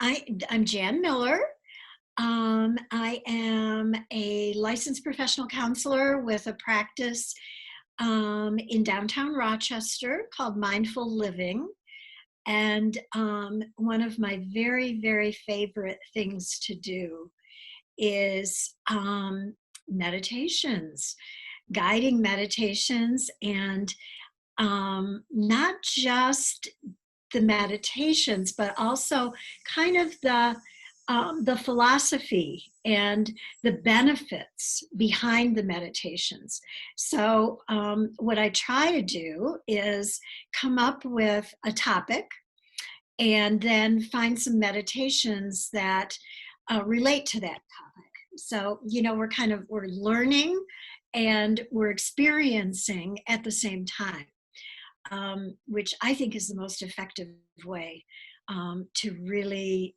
I'm Jan Miller. I am a licensed professional counselor with a practice in downtown Rochester called Mindful Living. And one of my very, very favorite things to do is meditations, guiding meditations, and not just the meditations, but also kind of the philosophy and the benefits behind the meditations. So what I try to do is come up with a topic and then find some meditations that relate to that topic. So, we're learning and we're experiencing at the same time. Which I think is the most effective way to really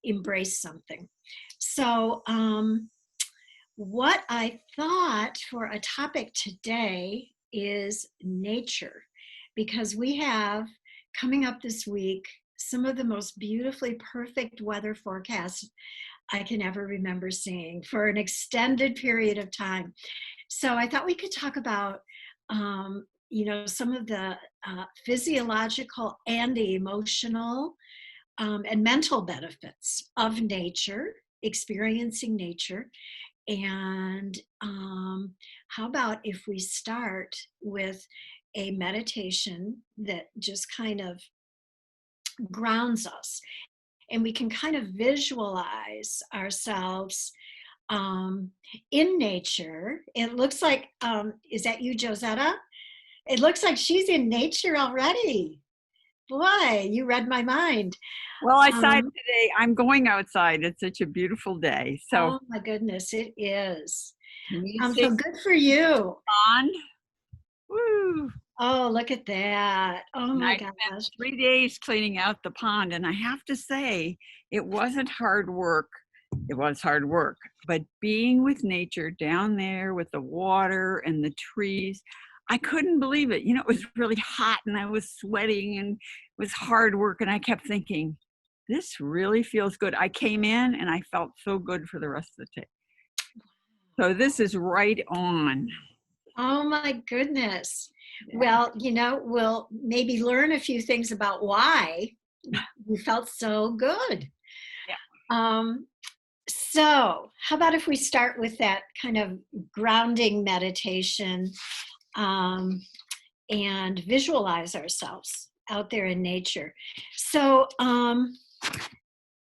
embrace something. So what I thought for a topic today is nature, because we have coming up this week some of the most beautifully perfect weather forecasts I can ever remember seeing for an extended period of time. So I thought we could talk about some of the physiological and the emotional and mental benefits of nature, experiencing nature. And how about if we start with a meditation that just kind of grounds us, and we can kind of visualize ourselves in nature. It looks like, is that you, Josetta? It looks like she's in nature already. Boy, you read my mind. Well, I decided today I'm going outside. It's such a beautiful day. So, Oh my goodness, it is. can you see So good for you. the pond? Woo! Oh, look at that. Oh And my I gosh. spent 3 days cleaning out the pond, and I have to say, it wasn't hard work. It was hard work, but being with nature down there with the water and the trees, I couldn't believe it. It was really hot and I was sweating and it was hard work. And I kept thinking, this really feels good. I came in and I felt so good for the rest of the day. So this is right on. Oh my goodness. Yeah. Well, we'll maybe learn a few things about why you felt so good. Yeah. So how about if we start with that kind of grounding meditation and visualize ourselves out there in nature. So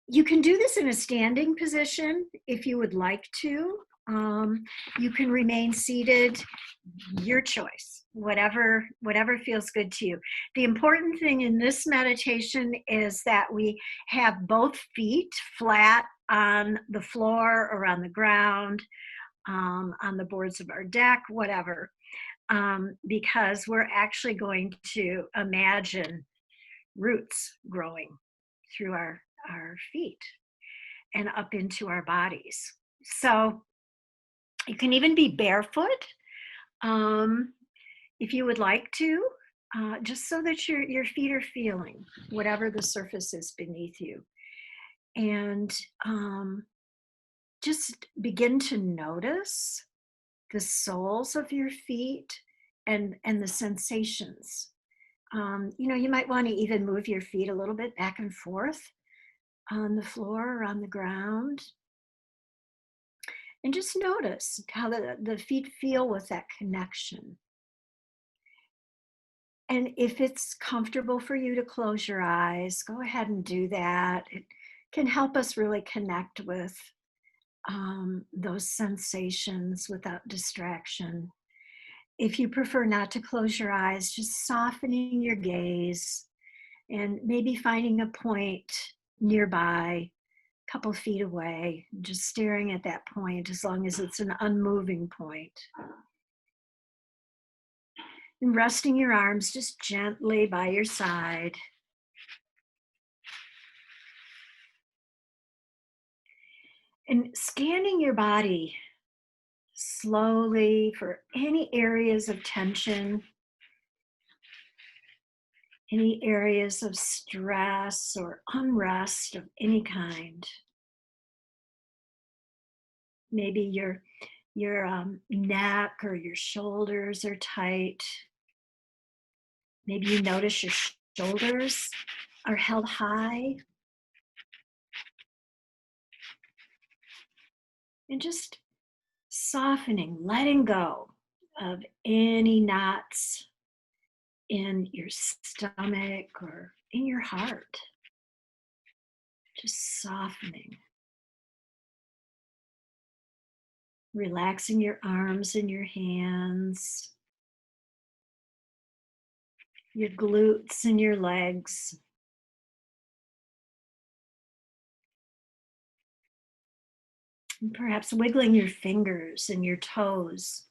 you can do this in a standing position if you would like to. You can remain seated, your choice, whatever feels good to you. The important thing in this meditation is that we have both feet flat on the floor or on the ground, on the boards of our deck, whatever, because we're actually going to imagine roots growing through our feet and up into our bodies. So you can even be barefoot if you would like to, just so that your feet are feeling whatever the surface is beneath you. And just begin to notice the soles of your feet and the sensations. You might want to even move your feet a little bit back and forth on the floor or on the ground. And just notice how the feet feel with that connection. And if it's comfortable for you to close your eyes, go ahead and do that. It can help us really connect with those sensations without distraction. If you prefer not to close your eyes, just softening your gaze and maybe finding a point nearby, a couple feet away, just staring at that point as long as it's an unmoving point. And resting your arms just gently by your side. And scanning your body slowly for any areas of tension. any areas of stress or unrest of any kind. Maybe your neck or your shoulders are tight. Maybe you notice your shoulders are held high. And just softening, letting go of any knots in your stomach or in your heart. Just softening. Relaxing your arms and your hands, your glutes and your legs. And perhaps wiggling your fingers and your toes,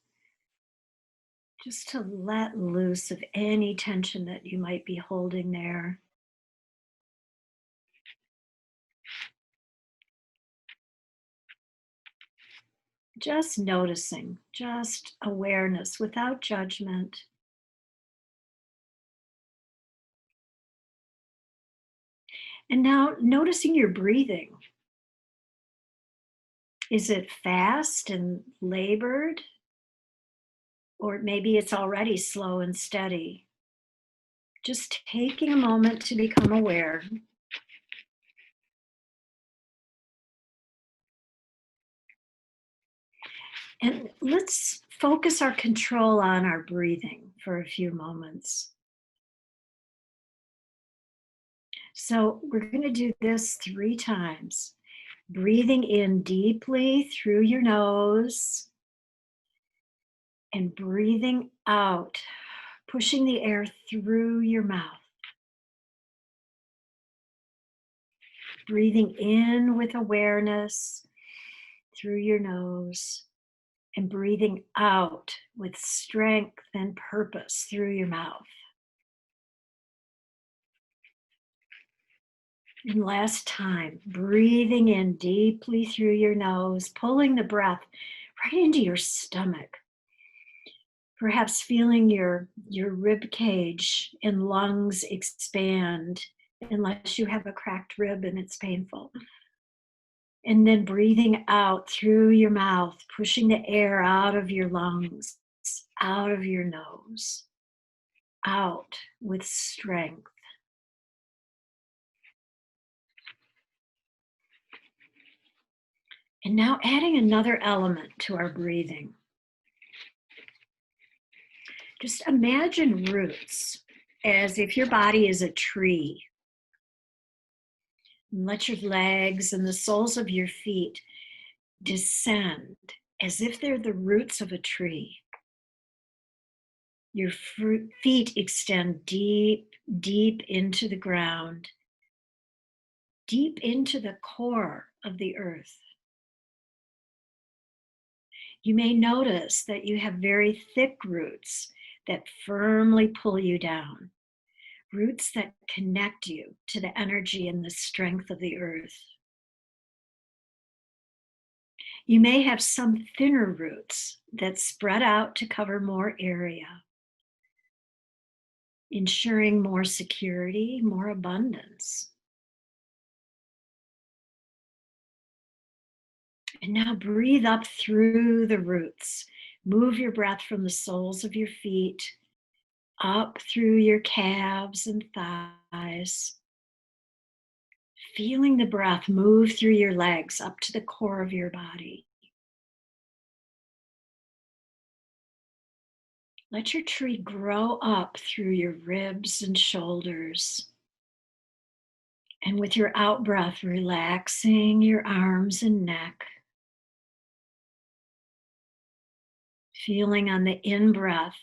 just to let loose of any tension that you might be holding there. Just noticing, just awareness without judgment. And now noticing your breathing. Is it fast and labored? Or maybe it's already slow and steady. Just taking a moment to become aware. And let's focus our control on our breathing for a few moments. So we're going to do this 3 times. Breathing in deeply through your nose and breathing out, pushing the air through your mouth. Breathing in with awareness through your nose and breathing out with strength and purpose through your mouth. And last time, breathing in deeply through your nose, pulling the breath right into your stomach. Perhaps feeling your rib cage and lungs expand, unless you have a cracked rib and it's painful. And then breathing out through your mouth, pushing the air out of your lungs, out of your nose, out with strength. And now adding another element to our breathing. Just imagine roots as if your body is a tree. And let your legs and the soles of your feet descend as if they're the roots of a tree. Your feet extend deep, deep into the ground, deep into the core of the earth. You may notice that you have very thick roots that firmly pull you down, roots that connect you to the energy and the strength of the earth. You may have some thinner roots that spread out to cover more area, ensuring more security, more abundance. And now breathe up through the roots. Move your breath from the soles of your feet up through your calves and thighs. Feeling the breath move through your legs up to the core of your body. Let your tree grow up through your ribs and shoulders. And with your out breath, relaxing your arms and neck. Feeling on the in breath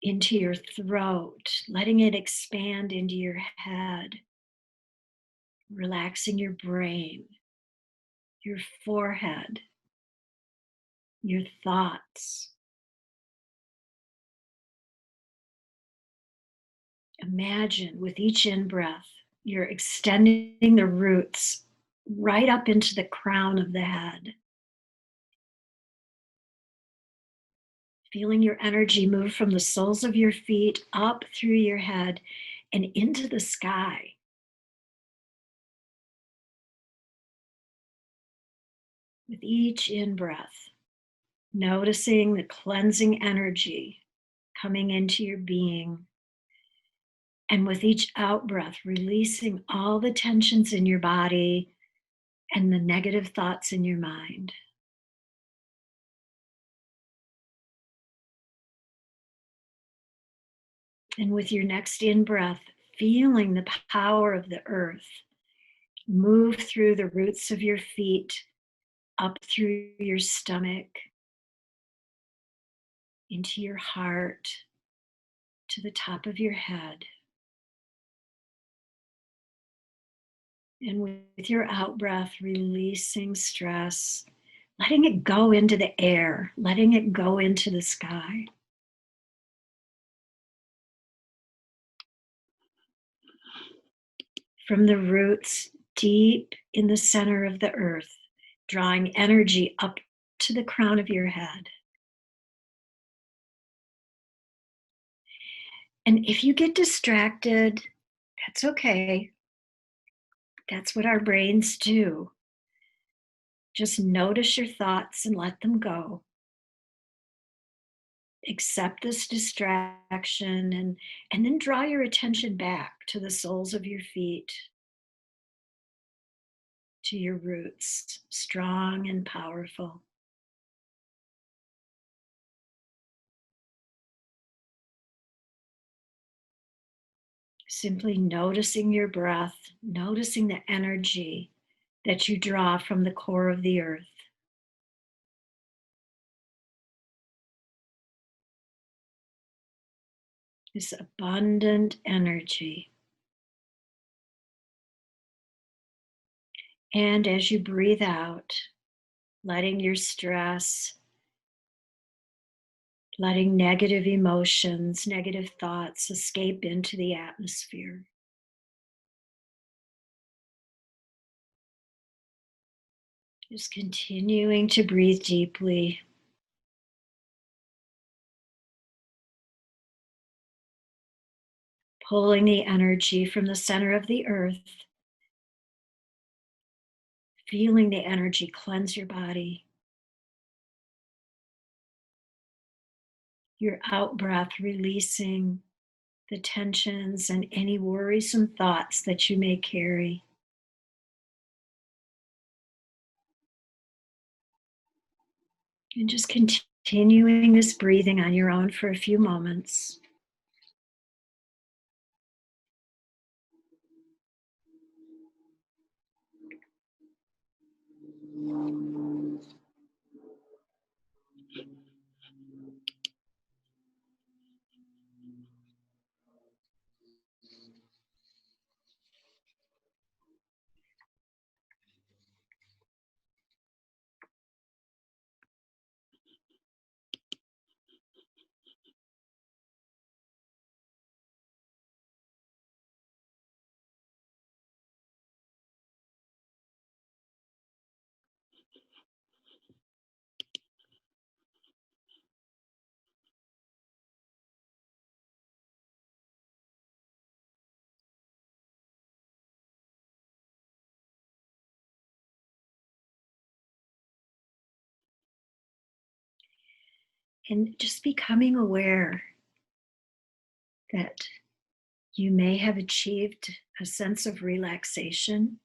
into your throat, letting it expand into your head. Relaxing your brain, your forehead, your thoughts. Imagine with each in breath, you're extending the roots right up into the crown of the head. Feeling your energy move from the soles of your feet up through your head and into the sky. With each in-breath, noticing the cleansing energy coming into your being. And with each out-breath, releasing all the tensions in your body and the negative thoughts in your mind. And with your next in-breath, feeling the power of the earth move through the roots of your feet, up through your stomach, into your heart, to the top of your head. And with your out breath, releasing stress, letting it go into the air, letting it go into the sky. From the roots deep in the center of the earth, drawing energy up to the crown of your head. And if you get distracted, that's okay. That's what our brains do. Just notice your thoughts and let them go. Accept this distraction and then draw your attention back to the soles of your feet, to your roots, strong and powerful. Simply noticing your breath, noticing the energy that you draw from the core of the earth. This abundant energy. And as you breathe out, letting your stress, letting negative emotions, negative thoughts escape into the atmosphere. Just continuing to breathe deeply. Pulling the energy from the center of the earth. Feeling the energy cleanse your body. Your out breath releasing the tensions and any worrisome thoughts that you may carry. And just continuing this breathing on your own for a few moments. And just becoming aware that you may have achieved a sense of relaxation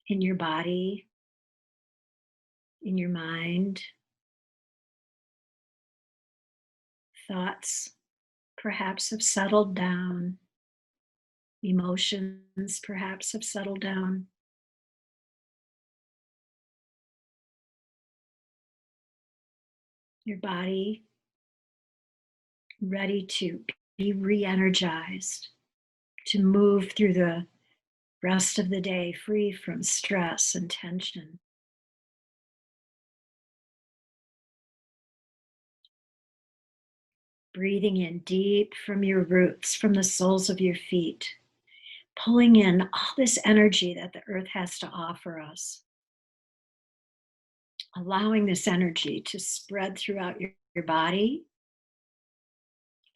in your body, in your mind. Thoughts perhaps have settled down. Emotions perhaps have settled down. Your body ready to be re-energized, to move through the rest of the day free from stress and tension. Breathing in deep from your roots, from the soles of your feet, pulling in all this energy that the earth has to offer us. Allowing this energy to spread throughout your body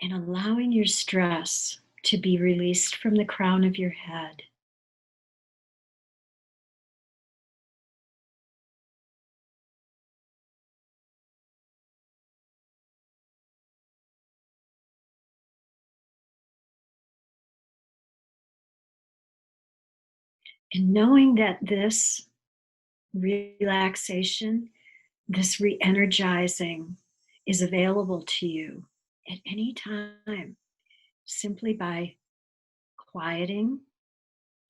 and allowing your stress to be released from the crown of your head. And knowing that this relaxation, this re energizing is available to you at any time simply by quieting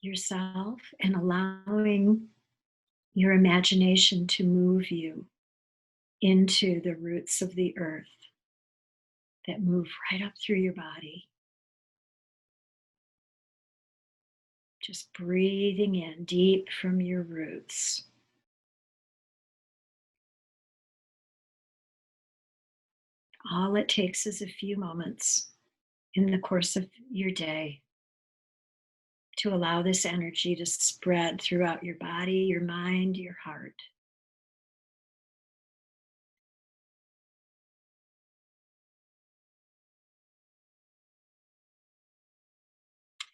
yourself and allowing your imagination to move you into the roots of the earth that move right up through your body. Just breathing in deep from your roots. All it takes is a few moments in the course of your day to allow this energy to spread throughout your body, your mind, your heart.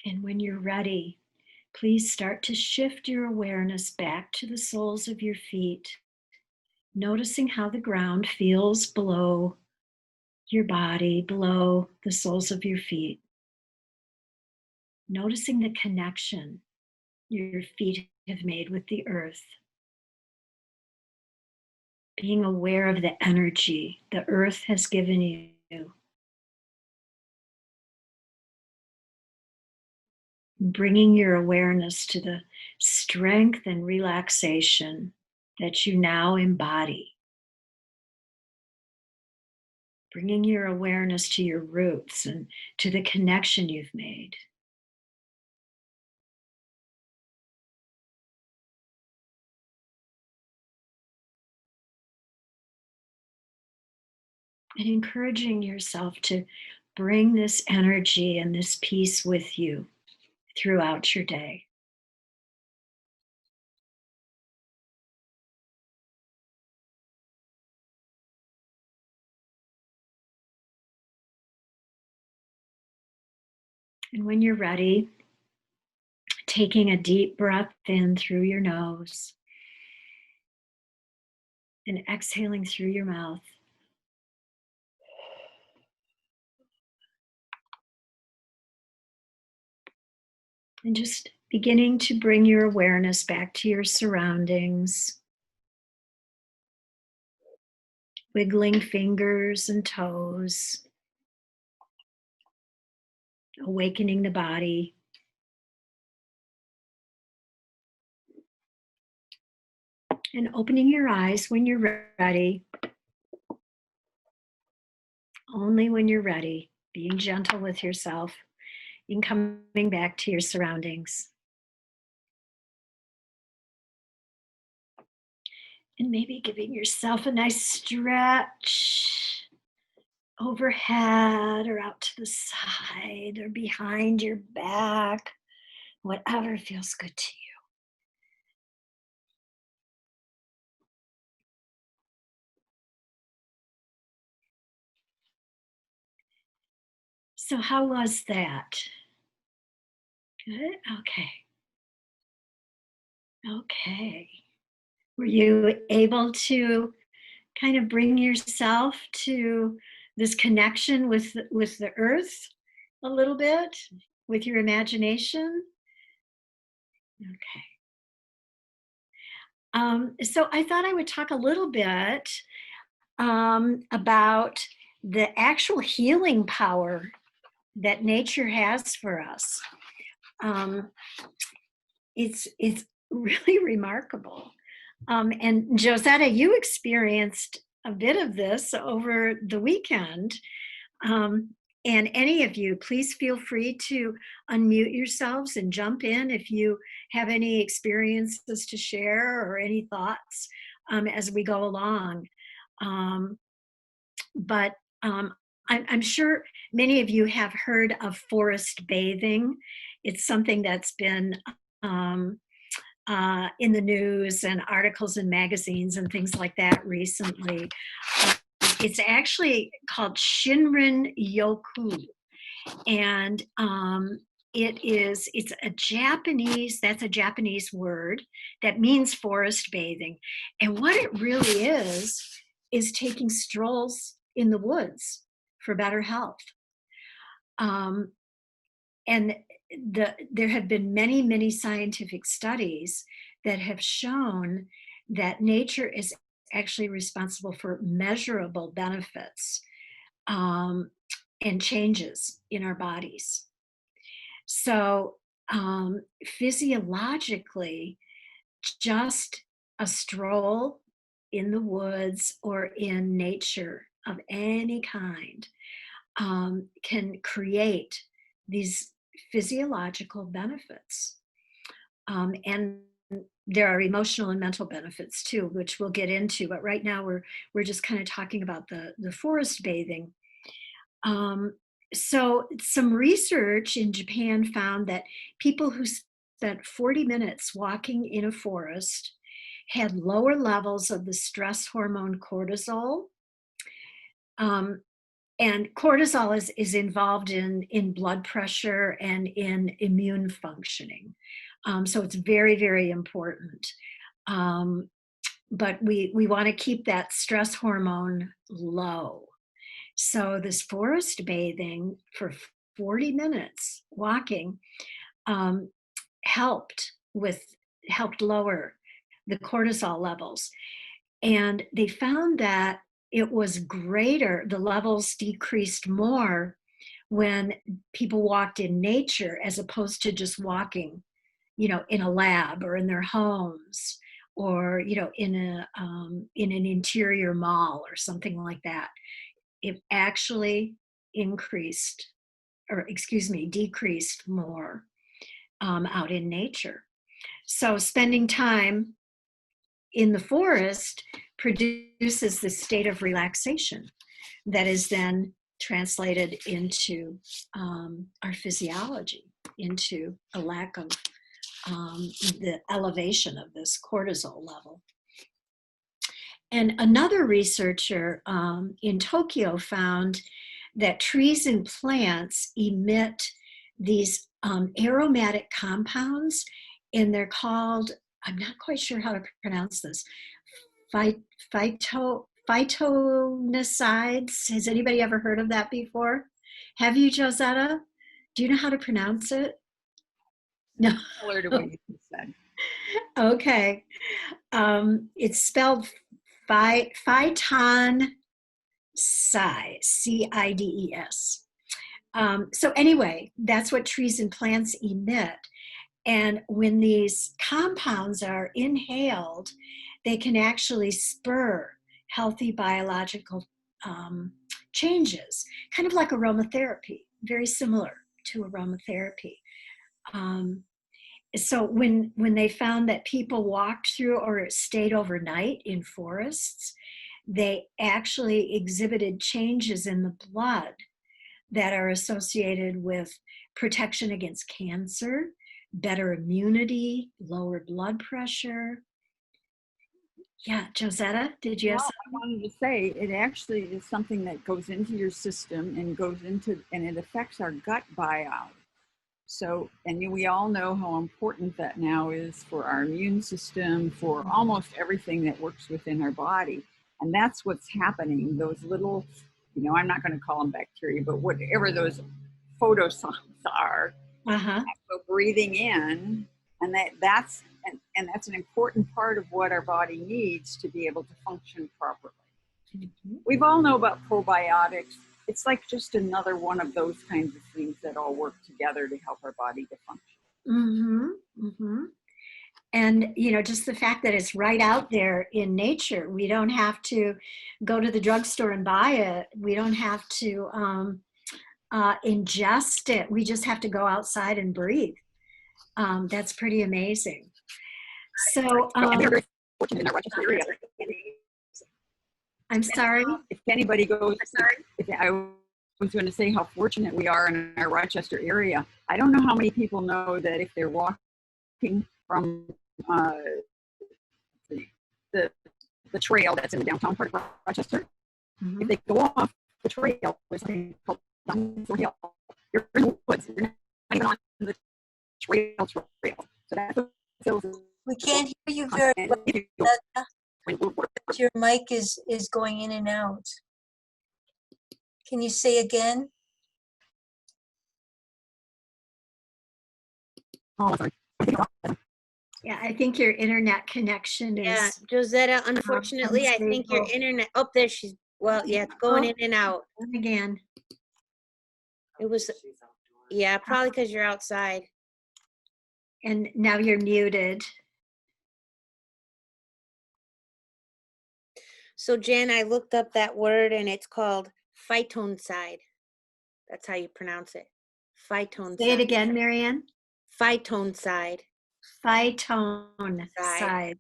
And when you're ready, please start to shift your awareness back to the soles of your feet, noticing how the ground feels below your body, below the soles of your feet. Noticing the connection your feet have made with the earth. Being aware of the energy the earth has given you. Bringing your awareness to the strength and relaxation that you now embody. Bringing your awareness to your roots and to the connection you've made. And encouraging yourself to bring this energy and this peace with you throughout your day. And when you're ready, taking a deep breath in through your nose and exhaling through your mouth. And just beginning to bring your awareness back to your surroundings. Wiggling fingers and toes. Awakening the body. And opening your eyes when you're ready. Only when you're ready. Being gentle with yourself and coming back to your surroundings. And maybe giving yourself a nice stretch overhead or out to the side or behind your back, whatever feels good to you. So, how was that? Good? Okay. Okay. Were you able to kind of bring yourself to this connection with the earth a little bit with your imagination? Okay. So I thought I would talk a little bit about the actual healing power that nature has for us. Um, it's really remarkable. And Josetta, you experienced a bit of this over the weekend. Um, and any of you, please feel free to unmute yourselves and jump in if you have any experiences to share or any thoughts as we go along. Um, but I'm sure many of you have heard of forest bathing. It's something that's been um, in the news and articles in magazines and things like that recently. It's actually called Shinrin Yoku, And it's a Japanese, that's a Japanese word that means forest bathing. And what it really is taking strolls in the woods for better health. Um, and there have been many, many scientific studies that have shown that nature is actually responsible for measurable benefits um, and changes in our bodies. So, physiologically, just a stroll in the woods or in nature of any kind can create these physiological benefits. And there are emotional and mental benefits too, which we'll get into. But right now, we're just kind of talking about the forest bathing. Um, so some research in Japan found that people who spent 40 minutes walking in a forest had lower levels of the stress hormone cortisol. Um, and cortisol is involved in blood pressure and in immune functioning. So it's very, very important. Um, but we want to keep that stress hormone low. So this forest bathing for 40 minutes walking um, helped with helped lower the cortisol levels. And they found that it was greater, the levels decreased more when people walked in nature as opposed to just walking, in a lab or in their homes or, in an interior mall or something like that. It actually increased, or excuse me, decreased more out in nature. So spending time in the forest produces this state of relaxation that is then translated into our physiology, into a lack of the elevation of this cortisol level. And another researcher in Tokyo found that trees and plants emit these aromatic compounds, and they're called, I'm not quite sure how to pronounce this, phytonicides. Has anybody ever heard of that before? Have you, Josetta? Do you know how to pronounce it? No. Similar to what you just said. Okay. It's spelled phyton CIDES. So anyway, that's what trees and plants emit. And when these compounds are inhaled, they can actually spur healthy biological changes, kind of like aromatherapy, very similar to aromatherapy. So when they found that people walked through or stayed overnight in forests, they actually exhibited changes in the blood that are associated with protection against cancer, better immunity, lower blood pressure. Yeah, Josetta, did you have Well, something? I wanted to say it actually is something that goes into your system and it affects our gut biome. So, and we all know how important that now is for our immune system, for almost everything that works within our body. And that's what's happening. Those little, I'm not going to call them bacteria, but whatever those photosons are, Uh-huh. we're breathing in, and that's an important part of what our body needs to be able to function properly. Mm-hmm. We've all know about probiotics. It's like just another one of those kinds of things that all work together to help our body to function. Mm-hmm. Mm-hmm. And, just the fact that it's right out there in nature, we don't have to go to the drugstore and buy it. We don't have to ingest it. We just have to go outside and breathe. That's pretty amazing. So, And we're very fortunate in our Rochester area. I'm sorry. If anybody goes, if I was going to say how fortunate we are in our Rochester area. I don't know how many people know that if they're walking from the trail that's in the downtown part of Rochester, if they go off the trail, there's something called on the hill. You're in the woods. You're not even on the trail. So that's what feels We can't hear you very well. Your mic is going in and out. Can you say again? Oh, sorry. Yeah, I think your internet connection is. Yeah, Josetta, unfortunately, I think your unstable. internet, oh, there she's, well, yeah, it's going in and out. And again. It was, yeah, probably because you're outside. And now you're muted. So Jen, I looked up that word and it's called phytoncide. That's how you pronounce it. Phytoncide. Say it again, Marianne. Phytoncide. Phytoncide.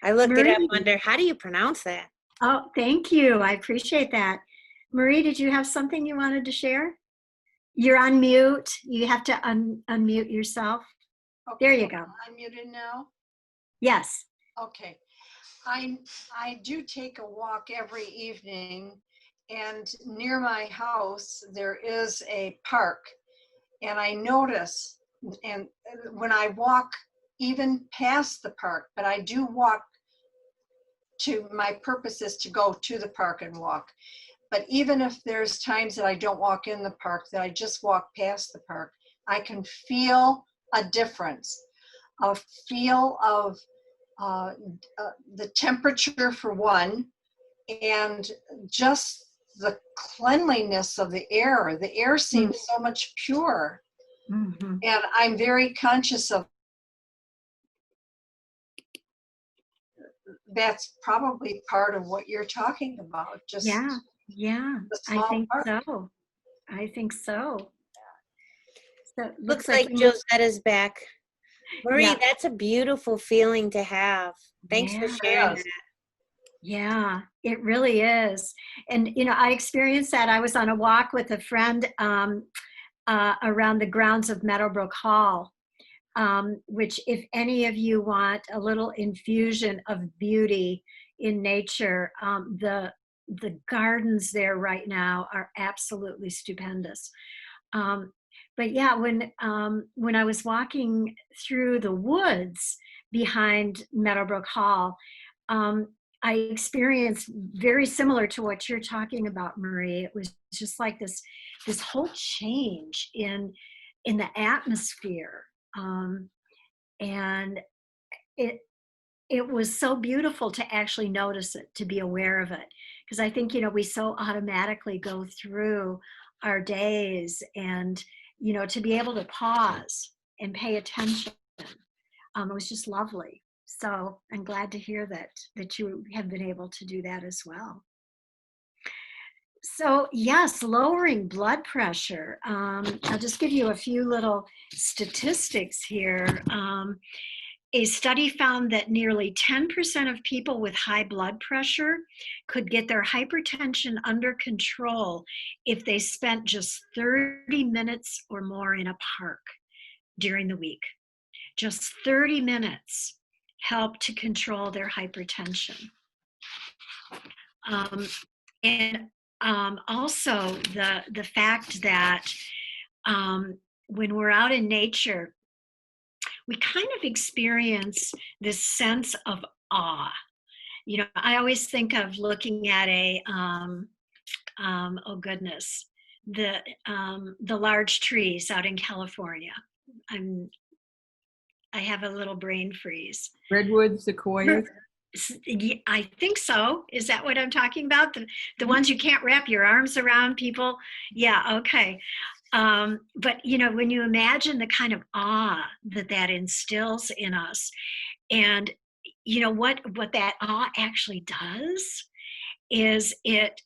I looked it up Marie. under, how do you pronounce that? Oh, thank you. I appreciate that. Marie, did you have something you wanted to share? You're on mute. You have to unmute yourself. Okay, There you go. I'm muted now. Yes. Okay. I do take a walk every evening, and near my house there is a park, and I notice, and when I walk even past the park, but I do walk to, my purpose is to go to the park and walk. But even if there's times that I don't walk in the park, that I just walk past the park, I can feel a difference, a feel of the temperature for one, and just the cleanliness of the air. The air seems so much pure. Mm-hmm. And I'm very conscious of that's probably part of what you're talking about. Just Yeah. the I small think part. so. I think so. So it Looks like you- Josetta's back. Marie, Yeah. that's a beautiful feeling to have. Thanks for Yeah. sharing Yes. that. Yeah, it really is. And, I experienced that. I was on a walk with a friend around the grounds of Meadowbrook Hall, which if any of you want a little infusion of beauty in nature, the gardens there right now are absolutely stupendous. But yeah, when I was walking through the woods behind Meadowbrook Hall, I experienced very similar to what you're talking about, Marie. It was just like this whole change in the atmosphere, and it was so beautiful to actually notice it, to be aware of it, because I think we so automatically go through our days, and to be able to pause and pay attention, it was just lovely. So I'm glad to hear that you have been able to do that as well. So yes, lowering blood pressure. I'll just give you a few little statistics here. A study found that nearly 10% of people with high blood pressure could get their hypertension under control if they spent just 30 minutes or more in a park during the week. Just 30 minutes help to control their hypertension. And also the fact that when we're out in nature, we kind of experience this sense of awe. I always think of looking at oh goodness, the large trees out in California. I have a little brain freeze. Redwood, sequoias. I think so. Is that what I'm talking about? The ones you can't wrap your arms around, people? Yeah, okay. But when you imagine the kind of awe that instills in us, and what that awe actually does is it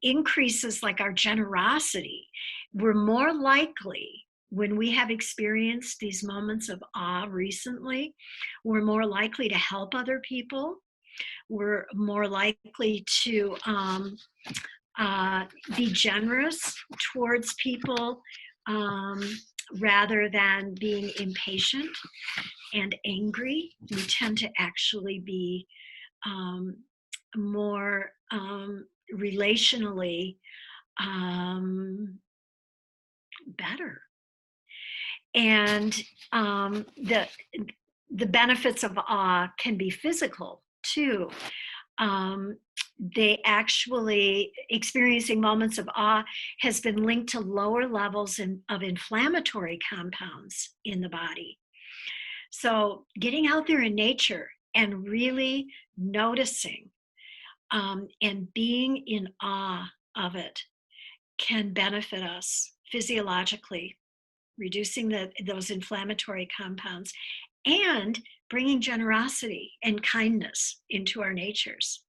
increases like our generosity. We're more likely, when we have experienced these moments of awe recently, we're more likely to help other people. We're more likely to be generous towards people, rather than being impatient and angry. We tend to actually be more relationally better. And the benefits of awe can be physical too. They actually, experiencing moments of awe has been linked to lower levels of inflammatory compounds in the body. So getting out there in nature and really noticing and being in awe of it can benefit us physiologically, reducing those inflammatory compounds and bringing generosity and kindness into our natures.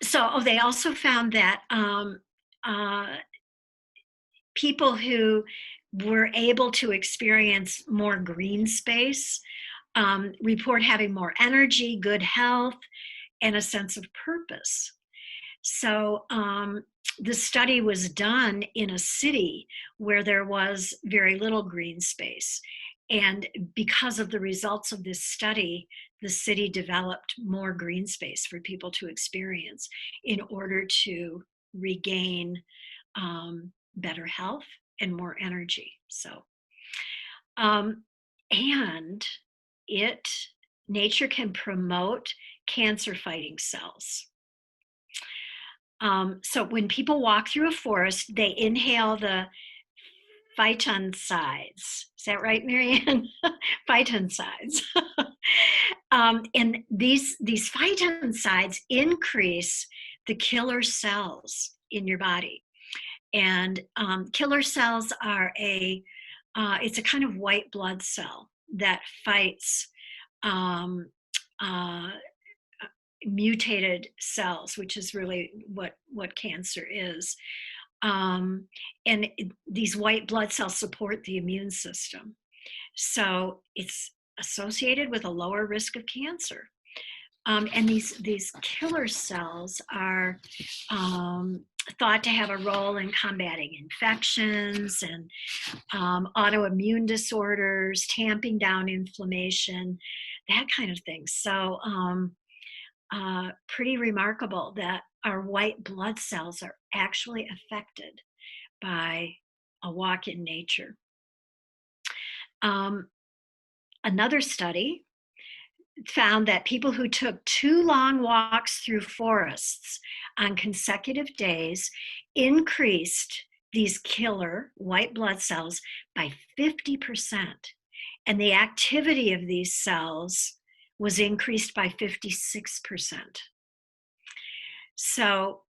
So they also found that people who were able to experience more green space report having more energy, good health, and a sense of purpose. So the study was done in a city where there was very little green space. And because of the results of this study, the city developed more green space for people to experience in order to regain better health and more energy. So, and nature can promote cancer fighting cells. So when people walk through a forest, they inhale the phytoncides. Is that right, Marianne? Phytoncides. And these phytoncides increase the killer cells in your body. And killer cells are it's a kind of white blood cell that fights mutated cells, which is really what cancer is. And these white blood cells support the immune system. So it's associated with a lower risk of cancer. And these killer cells are thought to have a role in combating infections and autoimmune disorders, tamping down inflammation, that kind of thing. So pretty remarkable that our white blood cells are actually affected by a walk in nature. Another study found that people who took 2 long walks through forests on consecutive days increased these killer white blood cells by 50%. And the activity of these cells was increased by 56%. So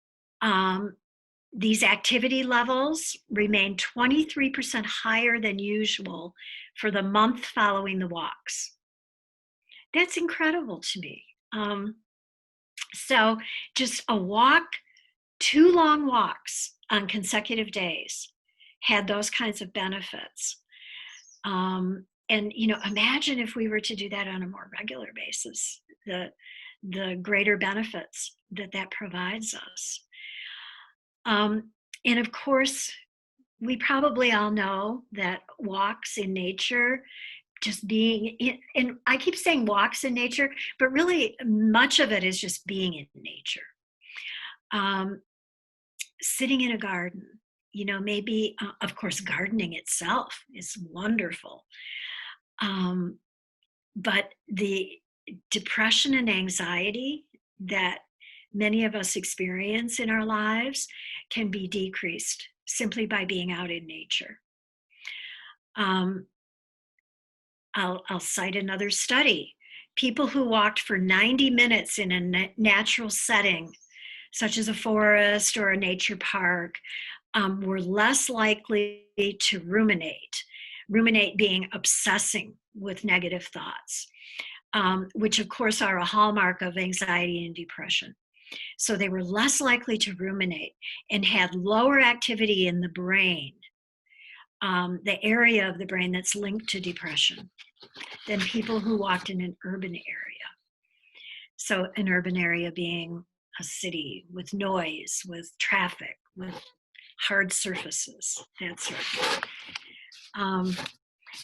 these activity levels remained 23% higher than usual for the month following the walks. That's incredible to me. So just a walk, 2 long walks on consecutive days had those kinds of benefits. And imagine if we were to do that on a more regular basis, the greater benefits that provides us. And of course, we probably all know that walks in nature, just being in, and I keep saying walks in nature, but really much of it is just being in nature. Sitting in a garden, maybe, of course, gardening itself is wonderful. But the depression and anxiety that many of us experience in our lives can be decreased simply by being out in nature. I'll cite another study. People who walked for 90 minutes in a natural setting, such as a forest or a nature park, were less likely to ruminate. Ruminate being obsessing with negative thoughts, which of course are a hallmark of anxiety and depression. So they were less likely to ruminate and had lower activity in the brain, the area of the brain that's linked to depression, than people who walked in an urban area. So an urban area being a city with noise, with traffic, with hard surfaces, that sort of thing.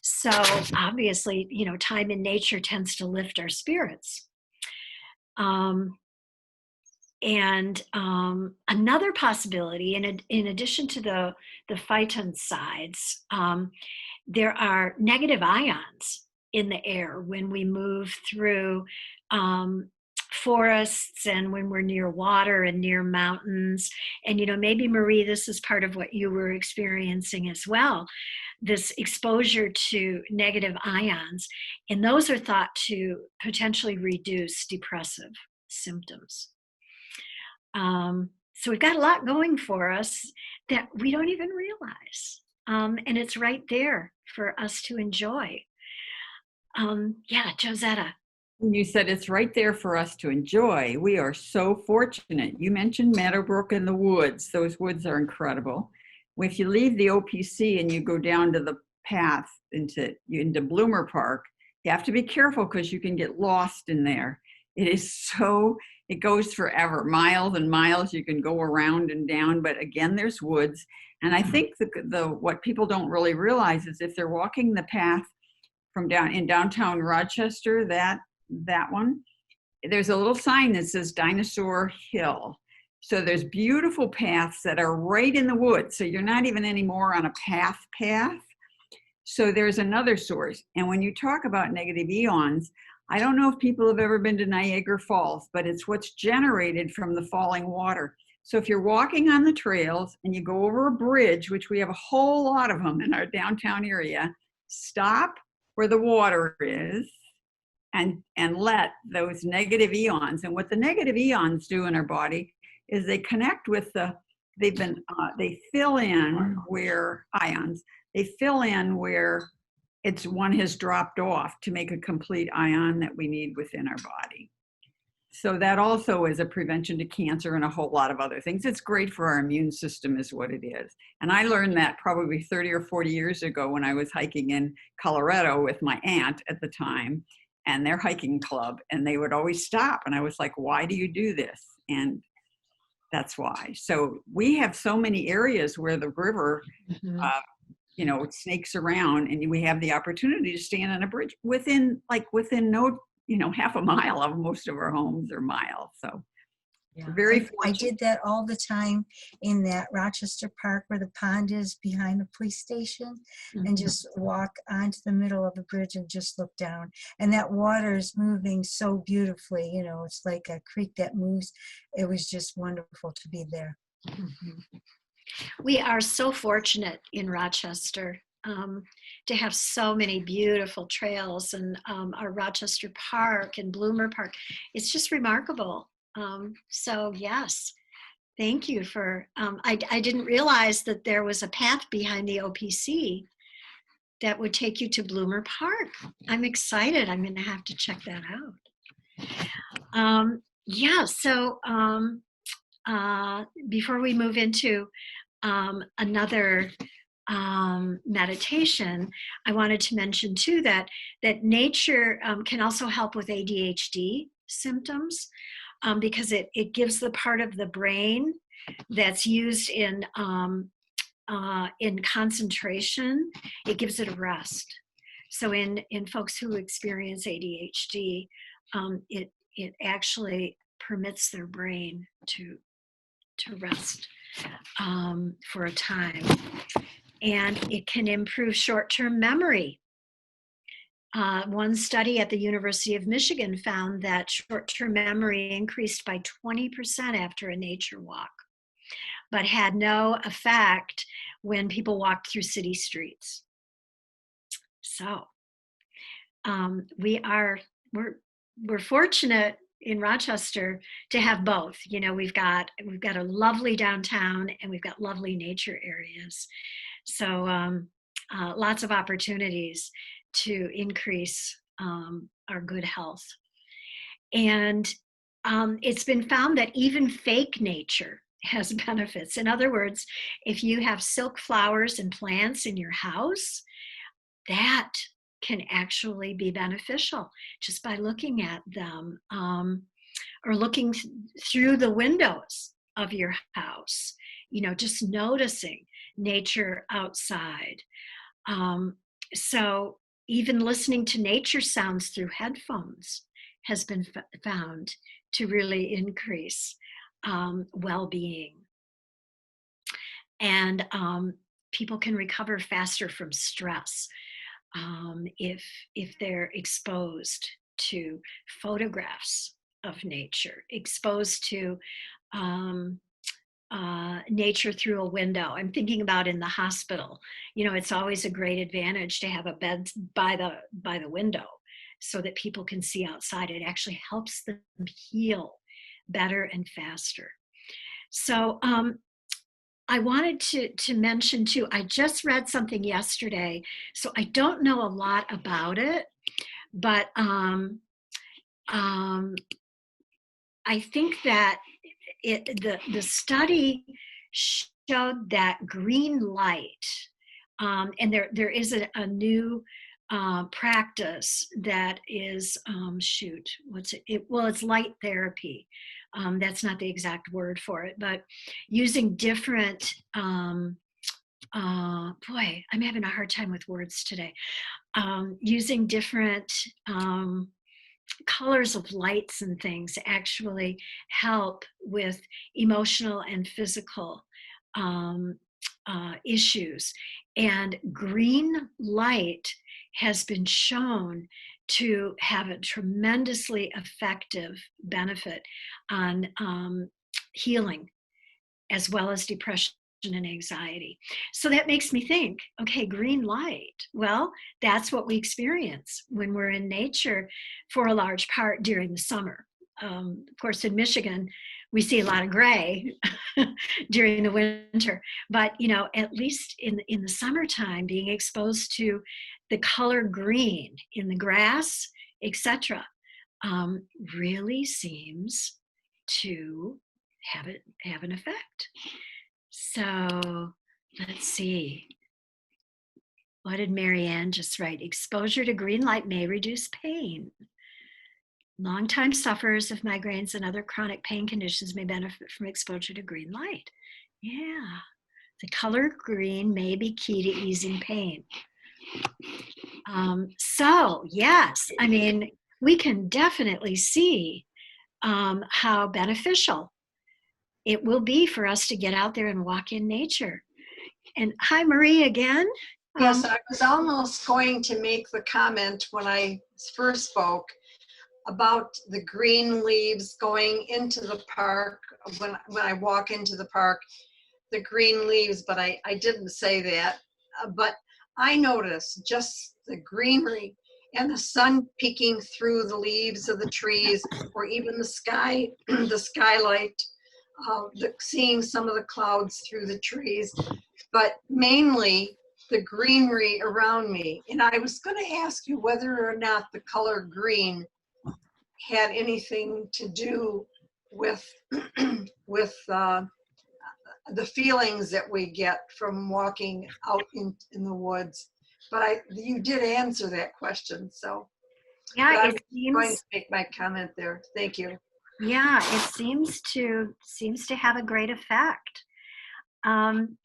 So obviously, time in nature tends to lift our spirits. Another possibility, in addition to the phytoncides, there are negative ions in the air when we move through forests and when we're near water and near mountains. And, maybe Marie, this is part of what you were experiencing as well, this exposure to negative ions. And those are thought to potentially reduce depressive symptoms. So we've got a lot going for us that we don't even realize. And it's right there for us to enjoy. Yeah, Josetta. When you said it's right there for us to enjoy, we are so fortunate. You mentioned Meadowbrook and the woods. Those woods are incredible. If you leave the OPC and you go down to the path into Bloomer Park, you have to be careful because you can get lost in there. It goes forever, miles and miles. You can go around and down, but again, there's woods. And I think what people don't really realize is if they're walking the path from downtown Rochester, that one, there's a little sign that says Dinosaur Hill. So there's beautiful paths that are right in the woods. So you're not even anymore on a path. So there's another source. And when you talk about negative eons, I don't know if people have ever been to Niagara Falls, but it's what's generated from the falling water. So if you're walking on the trails and you go over a bridge, which we have a whole lot of them in our downtown area, stop where the water is and let those negative eons. And what the negative eons do in our body is they connect with they fill in where ions, they fill in where one has dropped off to make a complete ion that we need within our body. So that also is a prevention to cancer and a whole lot of other things. It's great for our immune system is what it is. And I learned that probably 30 or 40 years ago when I was hiking in Colorado with my aunt at the time and their hiking club, and they would always stop. And I was like, why do you do this? And that's why. So we have so many areas where the river, it snakes around, and we have the opportunity to stand on a bridge within no, half a mile of most of our homes or miles. So Yeah. very I fortunate. did that all the time in that Rochester Park where the pond is behind the police station, and just walk onto the middle of the bridge and just look down. And that water is moving so beautifully. It's like a creek that moves. It was just wonderful to be there. We are so fortunate in Rochester to have so many beautiful trails, and our Rochester Park and Bloomer Park. It's just remarkable. So yes, thank you for, I didn't realize that there was a path behind the OPC that would take you to Bloomer Park. I'm excited. I'm going to have to check that out. So before we move into another meditation, I wanted to mention too that nature can also help with ADHD symptoms, because it gives the part of the brain that's used in concentration, it gives it a rest. So in folks who experience ADHD, it actually permits their brain to rest for a time. And it can improve short-term memory. One study at the University of Michigan found that short-term memory increased by 20% after a nature walk, but had no effect when people walked through city streets. So we're fortunate in Rochester to have both. We've got a lovely downtown and we've got lovely nature areas. So lots of opportunities to increase our good health. And it's been found that even fake nature has benefits. In other words, if you have silk flowers and plants in your house, that can actually be beneficial just by looking at them, or looking through the windows of your house, just noticing nature outside. So even listening to nature sounds through headphones has been found to really increase well-being. And people can recover faster from stress if they're exposed to photographs of nature, exposed to nature through a window. I'm thinking about in the hospital. You know, it's always a great advantage to have a bed by the window so that people can see outside. It actually helps them heal better and faster. So I wanted to mention too, I just read something yesterday, so I don't know a lot about it, but I think that the study showed that green light, and there is a new practice that is, what's it? Well, it's light therapy. That's not the exact word for it, but using different, boy, I'm having a hard time with words today. Using different colors of lights and things actually help with emotional and physical issues. And green light has been shown to have a tremendously effective benefit on healing, as well as depression and anxiety. So that makes me think, okay, green light. Well, that's what we experience when we're in nature for a large part during the summer. Of course, in Michigan, we see a lot of gray during the winter, but you know, at least in the summertime, being exposed to the color green in the grass, etc., really seems to have an effect. So let's see. What did Marianne just write? Exposure to green light may reduce pain. Longtime sufferers of migraines and other chronic pain conditions may benefit from exposure to green light. Yeah. The color green may be key to easing pain. So yes, I mean, we can definitely see how beneficial it will be for us to get out there and walk in nature. And hi, Marie, again. Yes, I was almost going to make the comment when I first spoke about the green leaves going into the park when I walk into the park, the green leaves, but I didn't say that. But I noticed just the greenery and the sun peeking through the leaves of the trees, or even the sky, the skylight, seeing some of the clouds through the trees, but mainly the greenery around me. And I was going to ask you whether or not the color green had anything to do with with the feelings that we get from walking out in the woods. But you did answer that question, so Yeah, I'm it going seems. to make my comment there. Thank you. Yeah, it seems to have a great effect. And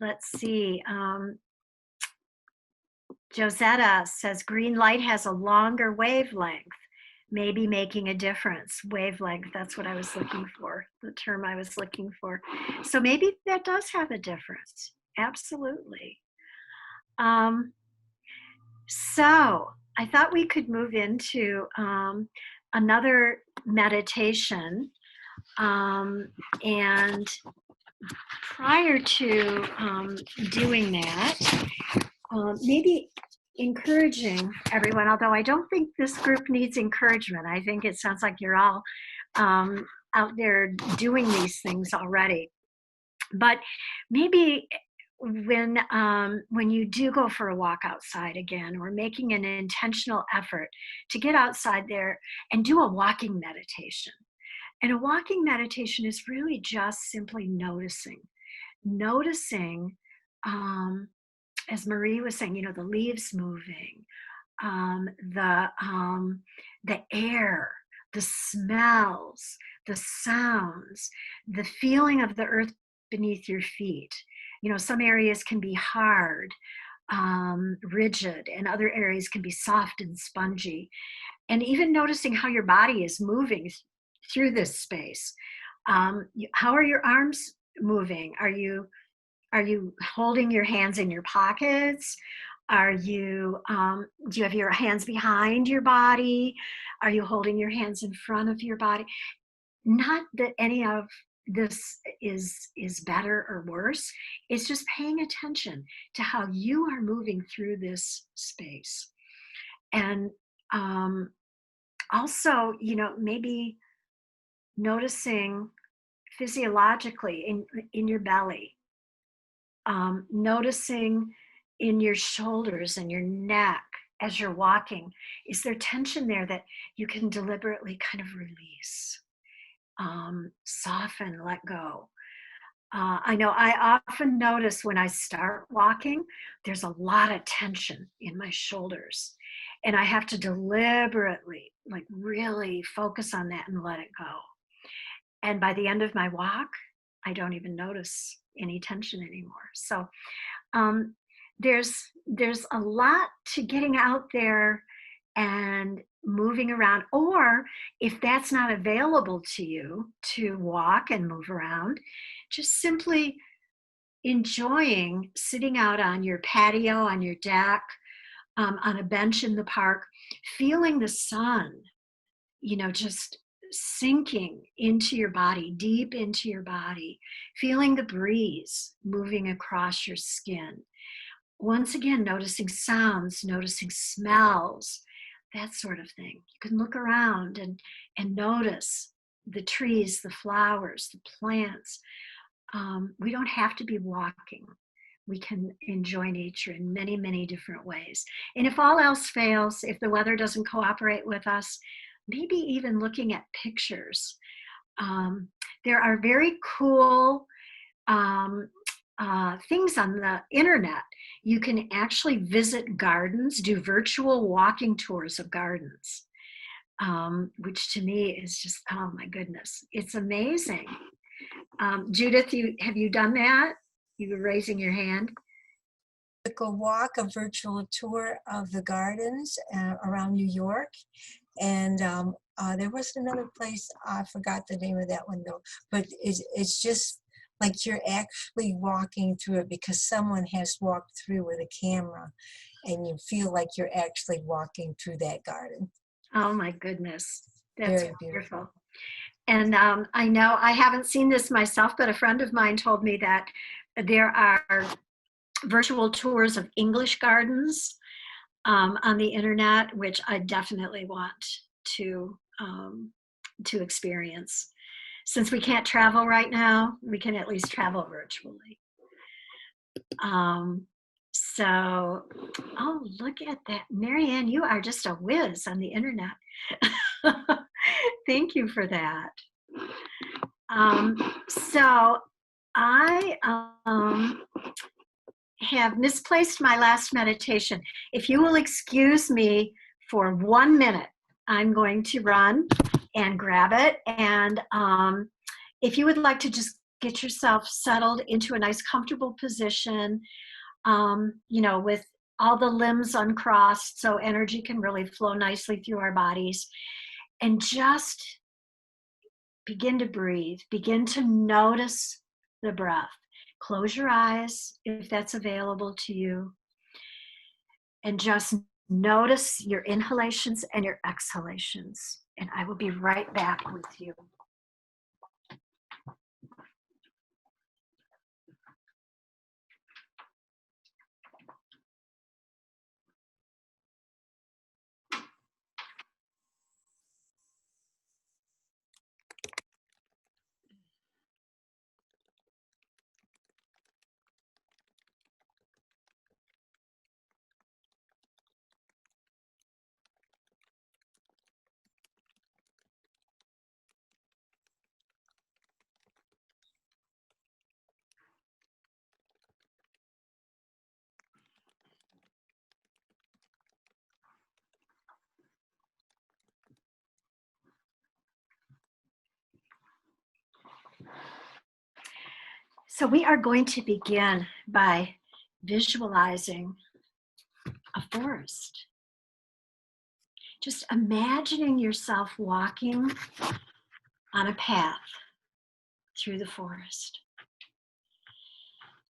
let's see. Josetta says green light has a longer wavelength, maybe making a difference. Wavelength, that's what I was looking for, the term I was looking for. So maybe that does have a difference. Absolutely. So I thought we could move into another meditation. And prior to doing that, maybe encouraging everyone, although I don't think this group needs encouragement. I think it sounds like you're all out there doing these things already. But maybe when you do go for a walk outside again, or making an intentional effort to get outside there and do a walking meditation. And a walking meditation is really just simply noticing, as Marie was saying, you know, the leaves moving, the air, the smells, the sounds, the feeling of the earth beneath your feet. You know, some areas can be hard, rigid, and other areas can be soft and spongy. And even noticing how your body is moving through this space. How are your arms moving? Are you holding your hands in your pockets? Are you, do you have your hands behind your body? Are you holding your hands in front of your body? Not that any of this is better or worse. It's just paying attention to how you are moving through this space. And also, you know, maybe noticing physiologically in your belly, noticing in your shoulders and your neck as you're walking. Is there tension there that you can deliberately kind of release, soften, let go? I know I often notice when I start walking, there's a lot of tension in my shoulders. And I have to deliberately, like, really focus on that and let it go. And by the end of my walk, I don't even notice any tension anymore. So um, there's a lot to getting out there and moving around. Or if that's not available to you to walk and move around, just simply enjoying sitting out on your patio, on your deck, on a bench in the park, feeling the sun, you know, just sinking into your body, deep into your body, feeling the breeze moving across your skin. Once again, noticing sounds, noticing smells, that sort of thing. You can look around and notice the trees, the flowers, the plants. We don't have to be walking. We can enjoy nature in many, many different ways. And if all else fails, if the weather doesn't cooperate with us, maybe even looking at pictures. There are very cool things on the internet. You can actually visit gardens, do virtual walking tours of gardens, which to me is just, oh my goodness, it's amazing. Judith, have you done that? You were raising your hand. Took a walk, a virtual tour of the gardens around New York. And there was another place, I forgot the name of that one though, but it's just like you're actually walking through it because someone has walked through with a camera and you feel like you're actually walking through that garden. Oh my goodness, that's Very beautiful. wonderful. And I know I haven't seen this myself, but a friend of mine told me that there are virtual tours of English gardens on the internet, which I definitely want to experience. Since we can't travel right now, we can at least travel virtually. So, oh, look at that. Marianne, you are just a whiz on the internet. Thank you for that. So I have misplaced my last meditation. If you will excuse me for 1 minute, I'm going to run and grab it. And if you would like to just get yourself settled into a nice comfortable position, you know, with all the limbs uncrossed so energy can really flow nicely through our bodies, and just begin to breathe, begin to notice the breath. Close your eyes if that's available to you, and just notice your inhalations and your exhalations. And I will be right back with you. So we are going to begin by visualizing a forest. Just imagining yourself walking on a path. through the forest.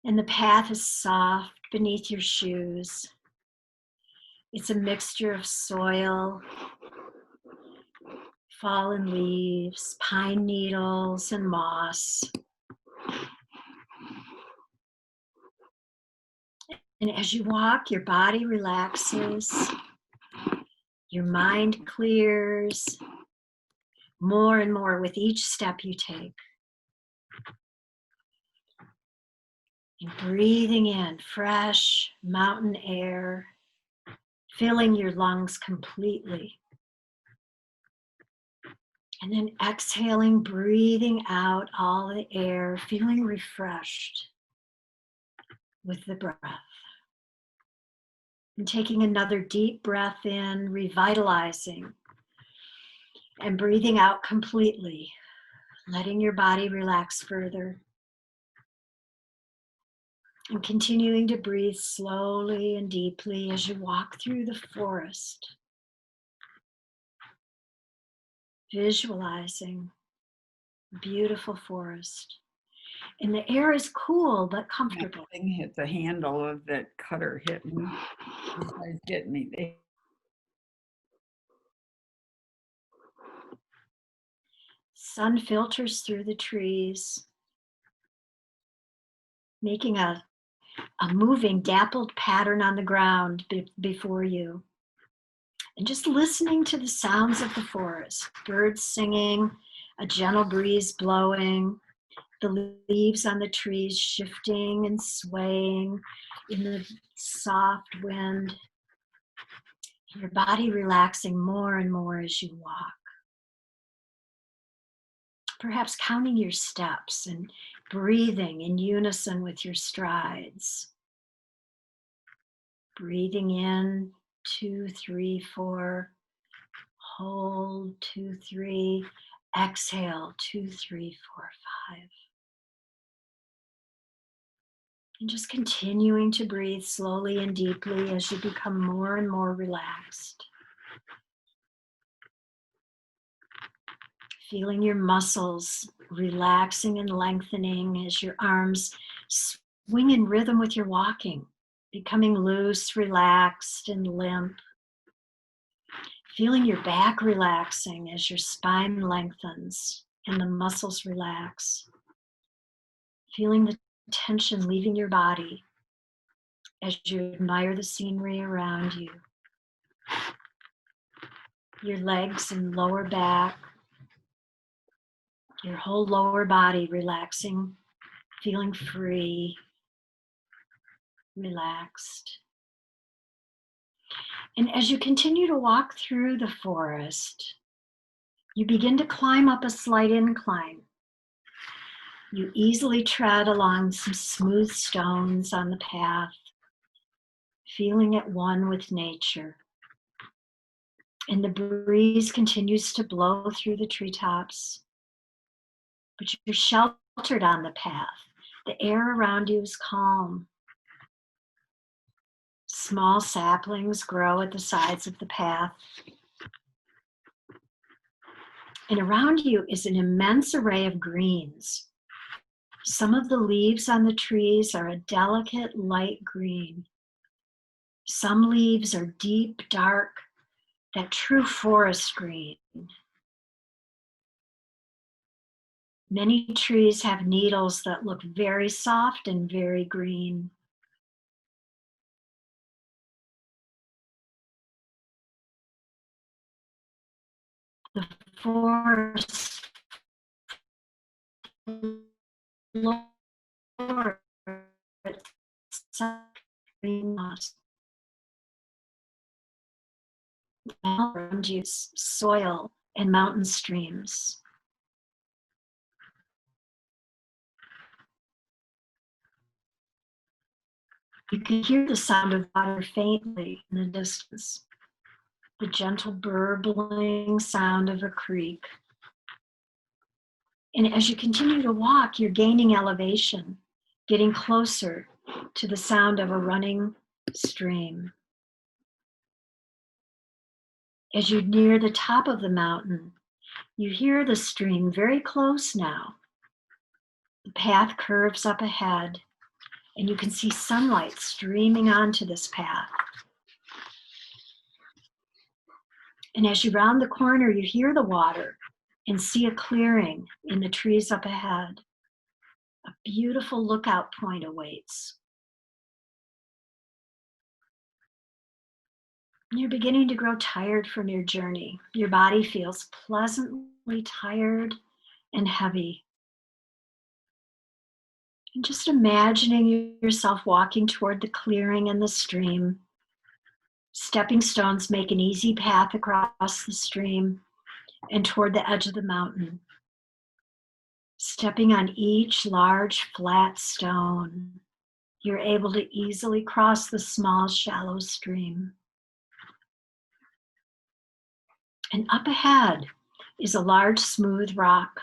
And the path is soft beneath your shoes. It's a mixture of soil, fallen leaves, pine needles, and moss. And as you walk, your body relaxes, your mind clears more and more with each step you take. And breathing in fresh mountain air, filling your lungs completely. And then exhaling, breathing out all the air, feeling refreshed with the breath. And taking another deep breath in, revitalizing, and breathing out completely, letting your body relax further. And continuing to breathe slowly and deeply as you walk through the forest. Visualizing a beautiful forest. And the air is cool but comfortable. Thing hit the handle of that cutter hit me. Besides getting me. Sun filters through the trees, making a moving, dappled pattern on the ground before you. And just listening to the sounds of the forest, birds singing, a gentle breeze blowing, the leaves on the trees shifting and swaying in the soft wind. Your body relaxing more and more as you walk. Perhaps counting your steps and breathing in unison with your strides. Breathing in, 2, 3, 4. Hold, 2, 3. Exhale, 2, 3, 4, 5. And just continuing to breathe slowly and deeply as you become more and more relaxed. Feeling your muscles relaxing and lengthening as your arms swing in rhythm with your walking, becoming loose, relaxed, and limp. Feeling your back relaxing as your spine lengthens and the muscles relax. Feeling the tension leaving your body as you admire the scenery around you. Your legs and lower back, your whole lower body relaxing, feeling free, relaxed. And as you continue to walk through the forest, you begin to climb up a slight incline. You easily tread along some smooth stones on the path, feeling at one with nature. And the breeze continues to blow through the treetops, but you're sheltered on the path. The air around you is calm. Small saplings grow at the sides of the path. And around you is an immense array of greens. Some of the leaves on the trees are a delicate light green. Some leaves are deep, dark, that true forest green. Many trees have needles that look very soft and very green. The forest floor itself green moss. All around you is soil and mountain streams. You can hear the sound of water faintly in the distance, the gentle burbling sound of a creek. And as you continue to walk, you're gaining elevation, getting closer to the sound of a running stream. As you near the top of the mountain, you hear the stream very close now, The path curves up ahead, and you can see sunlight streaming onto this path. And as you round the corner, you hear the water and see a clearing in the trees up ahead. A beautiful lookout point awaits. You're beginning to grow tired from your journey. Your body feels pleasantly tired and heavy. And just imagining yourself walking toward the clearing and the stream. Stepping stones make an easy path across the stream and toward the edge of the mountain. Stepping on each large flat stone, you're able to easily cross the small shallow stream. And up ahead is a large smooth rock.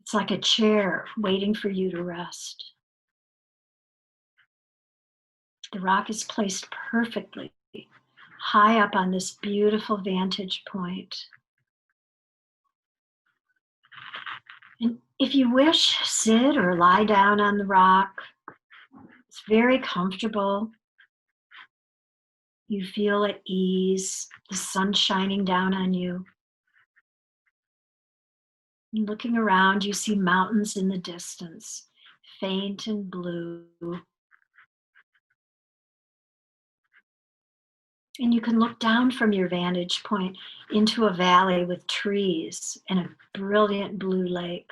It's like a chair waiting for you to rest. The rock is placed perfectly high up on this beautiful vantage point. And if you wish, sit or lie down on the rock. It's very comfortable. You feel at ease, the sun shining down on you. And looking around, you see mountains in the distance, faint and blue. And you can look down from your vantage point into a valley with trees and a brilliant blue lake.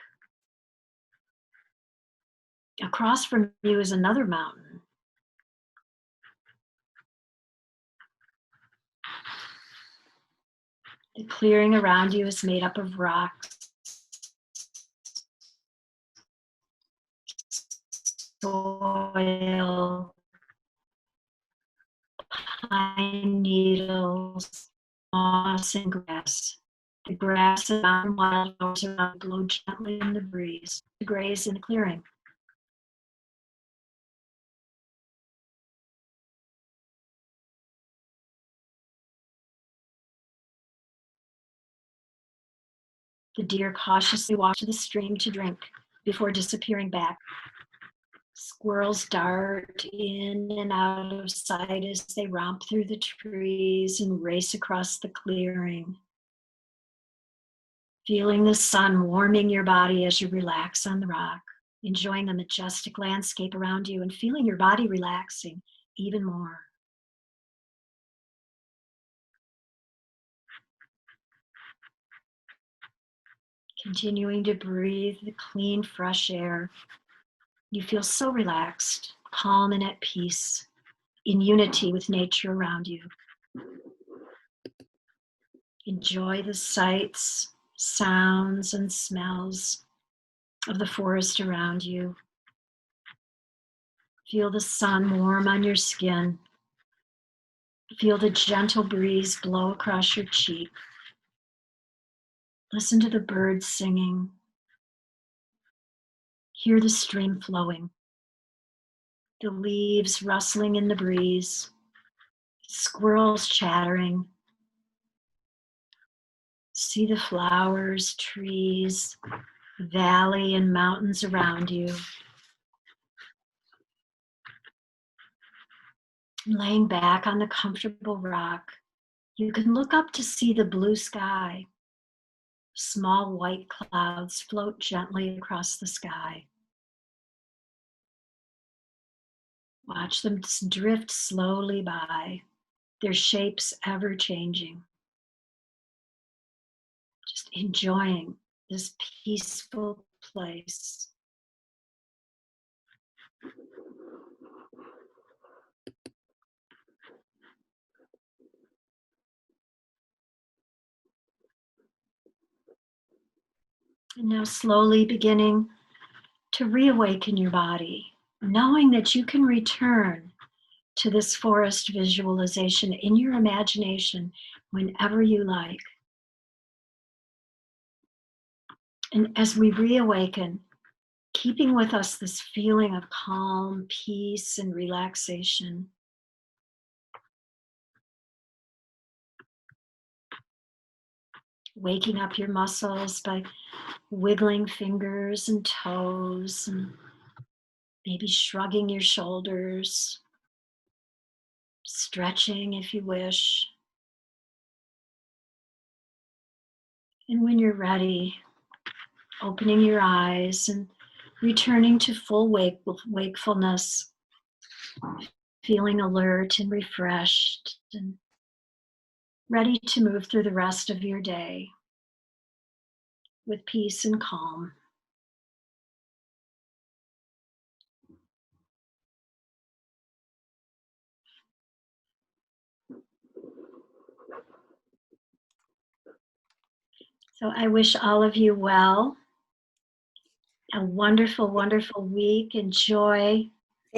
Across from you is another mountain. The clearing around you is made up of rocks, soil, pine needles, moss, and grass. The grass and mountain wildflowers around blow gently in the breeze to graze in the clearing. The deer cautiously walk to the stream to drink before disappearing back. Squirrels dart in and out of sight as they romp through the trees and race across the clearing. Feeling the sun warming your body as you relax on the rock, enjoying the majestic landscape around you and feeling your body relaxing even more. Continuing to breathe the clean, fresh air. You feel so relaxed, calm, and at peace, in unity with nature around you. Enjoy the sights, sounds, and smells of the forest around you. Feel the sun warm on your skin. Feel the gentle breeze blow across your cheek. Listen to the birds singing. Hear the stream flowing. The leaves rustling in the breeze. Squirrels chattering. See the flowers, trees, valley, and mountains around you. Laying back on the comfortable rock, you can look up to see the blue sky. Small white clouds float gently across the sky. Watch them drift slowly by, their shapes ever changing. Just enjoying this peaceful place. And now slowly beginning to reawaken your body, knowing that you can return to this forest visualization in your imagination whenever you like. And as we reawaken, keeping with us this feeling of calm, peace, and relaxation. waking up your muscles by wiggling fingers and toes, and maybe shrugging your shoulders, stretching if you wish. And when you're ready, opening your eyes and returning to full wakefulness, feeling alert and refreshed and ready to move through the rest of your day with peace and calm. So I wish all of you well, a wonderful, wonderful week. Enjoy